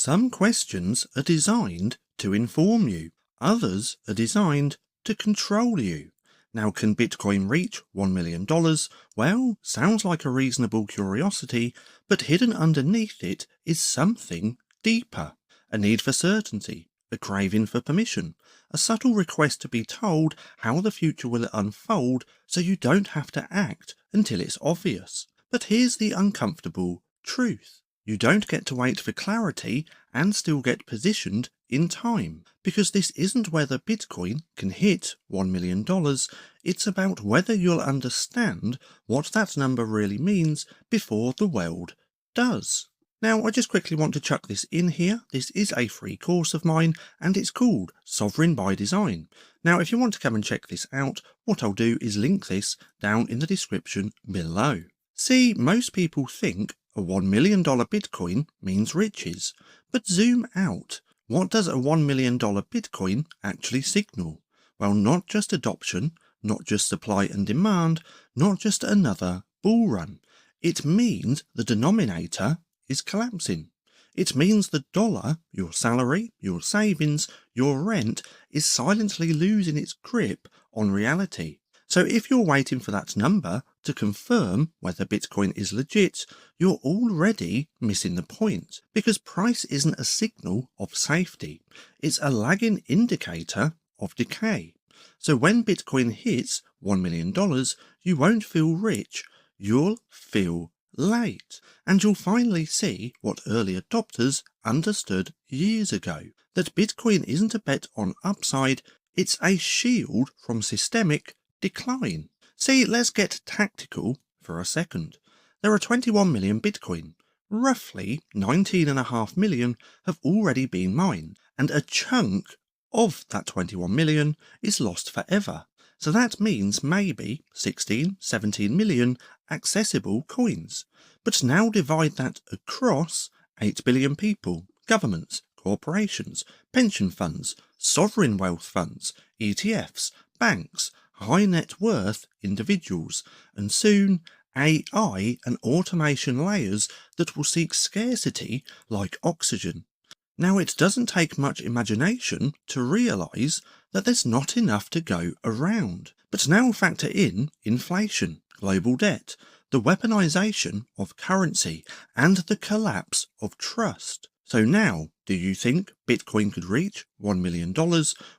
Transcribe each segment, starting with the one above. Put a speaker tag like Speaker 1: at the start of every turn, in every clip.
Speaker 1: Some questions are designed to inform you, others are designed to control you. Now, can Bitcoin reach $1 million? Well, sounds like a reasonable curiosity, but hidden underneath it is something deeper. A need for certainty, a craving for permission, a subtle request to be told how the future will unfold so you don't have to act until it's obvious. But here's the uncomfortable truth. You don't get to wait for clarity and still get positioned in time, because this isn't whether Bitcoin can hit $1 million, it's about whether you'll understand what that number really means before the world does. Now, I just quickly want to chuck this in here. This is a free course of mine, and it's called Sovereign by Design. Now, if you want to come and check this out, what I'll do is link this down in the description below. See, most people think a $1 million Bitcoin means riches, but zoom out. What does a $1 million Bitcoin actually signal? Well, not just adoption, not just supply and demand, not just another bull run. It means the denominator is collapsing. It means the dollar, your salary, your savings, your rent, is silently losing its grip on reality. So if you're waiting for that number to confirm whether Bitcoin is legit, you're already missing the point, because price isn't a signal of safety. It's a lagging indicator of decay. So when Bitcoin hits $1 million, you won't feel rich, you'll feel late. And you'll finally see what early adopters understood years ago, that Bitcoin isn't a bet on upside, it's a shield from systemic decline. See, let's get tactical for a second. There are 21 million Bitcoin. Roughly 19.5 million have already been mined, and a chunk of that 21 million is lost forever. So that means maybe 16, 17 million accessible coins. But now divide that across 8 billion people, governments, corporations, pension funds, sovereign wealth funds, ETFs, banks, high net worth individuals, and soon AI and automation layers that will seek scarcity like oxygen. Now, it doesn't take much imagination to realise that there's not enough to go around. But now factor in inflation, global debt, the weaponisation of currency, and the collapse of trust. So now, do you think Bitcoin could reach $1 million?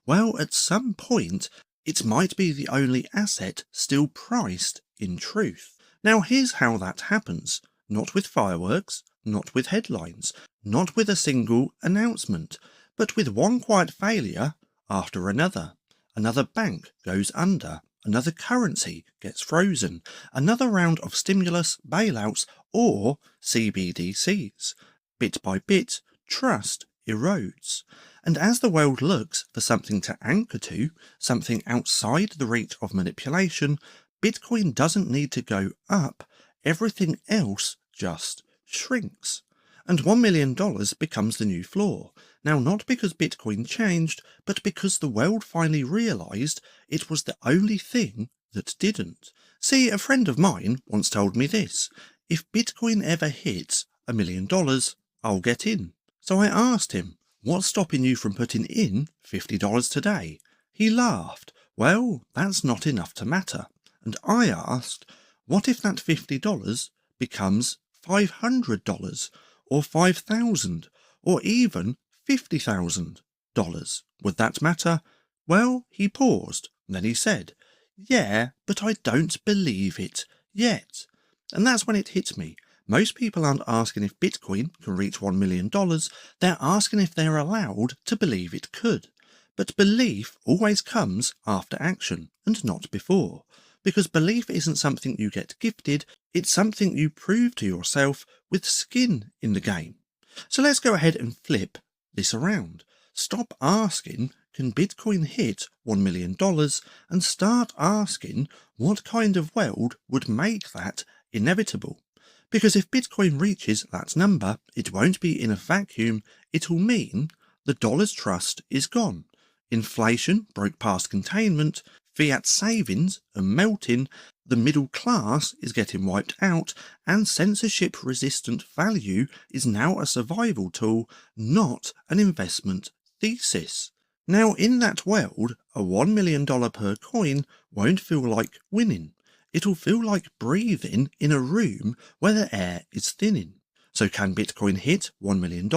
Speaker 1: Well, at some point, it might be the only asset still priced in truth. Now, here's how that happens. Not with fireworks, not with headlines, not with a single announcement, but with one quiet failure after another. Another bank goes under, another currency gets frozen, another round of stimulus, bailouts, or CBDCs. Bit by bit, trust erodes. And as the world looks for something to anchor to, something outside the reach of manipulation, Bitcoin doesn't need to go up, everything else just shrinks. And $1 million becomes the new floor. Now, not because Bitcoin changed, but because the world finally realised it was the only thing that didn't. See, a friend of mine once told me this: if Bitcoin ever hits $1 million, I'll get in. So I asked him, what's stopping you from putting in $50 today? He laughed. Well, that's not enough to matter. And I asked, what if that $50 becomes $500 or $5,000 or even $50,000? Would that matter? Well, he paused, and then he said, yeah, but I don't believe it yet. And that's when it hit me. Most people aren't asking if Bitcoin can reach $1 million, they're asking if they're allowed to believe it could. But belief always comes after action, and not before. Because belief isn't something you get gifted, it's something you prove to yourself with skin in the game. So let's go ahead and flip this around. Stop asking, can Bitcoin hit $1 million, and start asking, what kind of world would make that inevitable? Because if Bitcoin reaches that number, it won't be in a vacuum, it'll mean the dollar's trust is gone. Inflation broke past containment, fiat savings are melting, The middle class is getting wiped out, and censorship-resistant value is now a survival tool, not an investment thesis. Now, in that world, a $1 million per coin won't feel like winning. It'll feel like breathing in a room where the air is thinning. So can Bitcoin hit $1 million?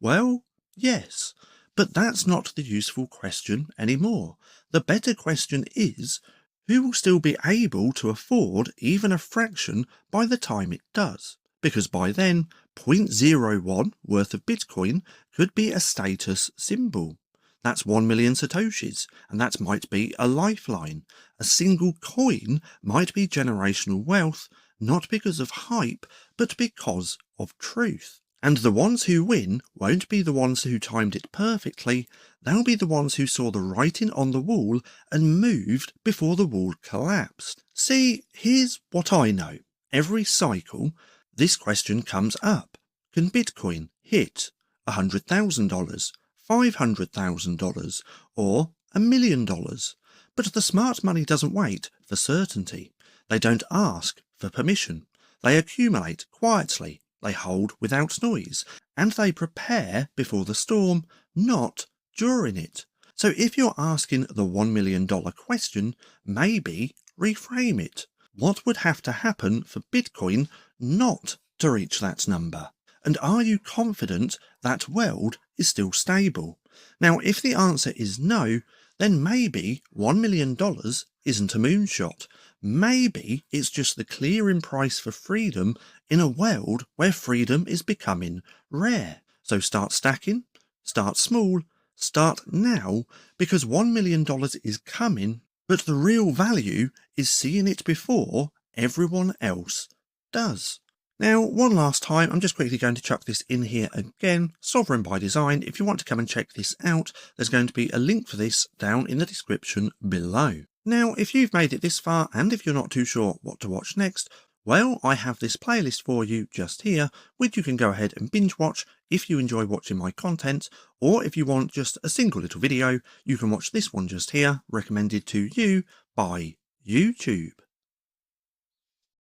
Speaker 1: Well, yes. But that's not the useful question anymore. The better question is, who will still be able to afford even a fraction by the time it does? Because by then, 0.01 worth of Bitcoin could be a status symbol. That's 1 million Satoshis, and that might be a lifeline. A single coin might be generational wealth, not because of hype, but because of truth. And the ones who win won't be the ones who timed it perfectly, they'll be the ones who saw the writing on the wall and moved before the wall collapsed. See, here's what I know. Every cycle, this question comes up. Can Bitcoin hit $100,000? $500,000 or $1 million. But the smart money doesn't wait for certainty. They don't ask for permission. They accumulate quietly, they hold without noise, and they prepare before the storm, not during it. So if you're asking the $1 million question, maybe reframe it. What would have to happen for Bitcoin not to reach that number? And are you confident that world is still stable? Now, if the answer is no, then maybe $1 million isn't a moonshot. Maybe it's just the clearing price for freedom in a world where freedom is becoming rare. So start stacking, start small, start now, because $1 million is coming, but the real value is seeing it before everyone else does. Now, one last time, I'm just quickly going to chuck this in here again, Sovereign by Design. If you want to come and check this out, there's going to be a link for this down in the description below. Now, if you've made it this far, and if you're not too sure what to watch next, well, I have this playlist for you just here, which you can go ahead and binge watch if you enjoy watching my content, or if you want just a single little video, you can watch this one just here, recommended to you by YouTube.